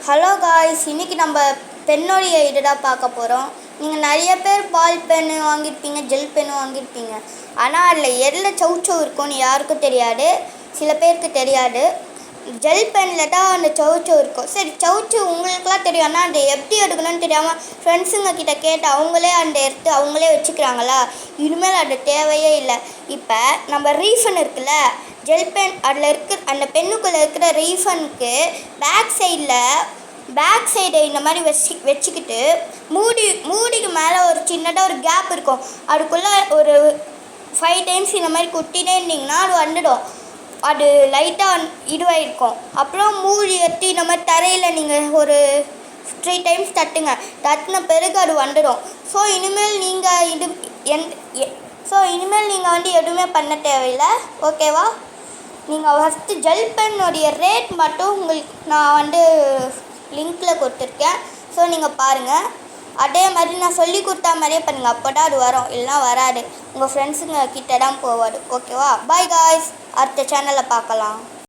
Hello guys, இன்றைக்கி நம்ம பென்னோடைய இதுதான் பார்க்க போகிறோம். நீங்கள் நிறைய பேர் பால் பென்னு வாங்கியிருப்பீங்க, ஜெல் பென்னு வாங்கியிருப்பீங்க. ஆனால் அதில் எதில் சவுச்சவு இருக்கும்னு யாருக்கும் தெரியாது, சில பேருக்கு தெரியாது. ஜெல் பெனில் தான் அந்த சவுச்சவு இருக்கும். சரி, சவுச்சவு உங்களுக்குலாம் தெரியும், ஆனால் அதை எப்படி எடுக்கணும்னு தெரியாமல் ஃப்ரெண்ட்ஸுங்க கிட்ட கேட்டு அவங்களே அந்த எடுத்து அவங்களே வச்சுக்கிறாங்களா? இனிமேல் அது தேவையே இல்லை. இப்போ நம்ம ரீஃபன் இருக்குல்ல, ஜெல் பென், அதில் அந்த பென்னுக்குள்ளே இருக்கிற ரீஃபனுக்கு பேக் சைடு இந்த மாதிரி வச்சுக்கிட்டு மூடிக்கு மேலே ஒரு சின்னதாக ஒரு கேப் இருக்கும். அதுக்குள்ளே ஒரு 5 டைம்ஸ் இந்த மாதிரி குட்டினே இருந்தீங்கன்னா அது வந்துடும். அது லைட்டாக இதுவாகிருக்கும். அப்புறம் மூடி எடுத்து இந்த மாதிரி தரையில் நீங்கள் ஒரு 3 டைம்ஸ் தட்டின பிறகு அது வந்துடும். ஸோ இனிமேல் நீங்கள் எதுவுமே பண்ண தேவையில்லை. ஓகேவா? நீங்கள் ஃபஸ்ட்டு ஜெல் பென்னுடைய ரேட் மட்டும் உங்களுக்கு நான் லிங்க்கில் கொடுத்துருக்கேன். ஸோ நீங்கள் பாருங்கள். அதே மாதிரி நான் சொல்லி கொடுத்தா மாதிரியே பண்ணுங்கள். அப்போ தான் அது வரும், இல்லைனா வராது. உங்கள் ஃப்ரெண்ட்ஸுங்க கிட்ட தான் போவாது. ஓகேவா? பாய் காய்ஸ், அடுத்த சேனலில் பார்க்கலாம்.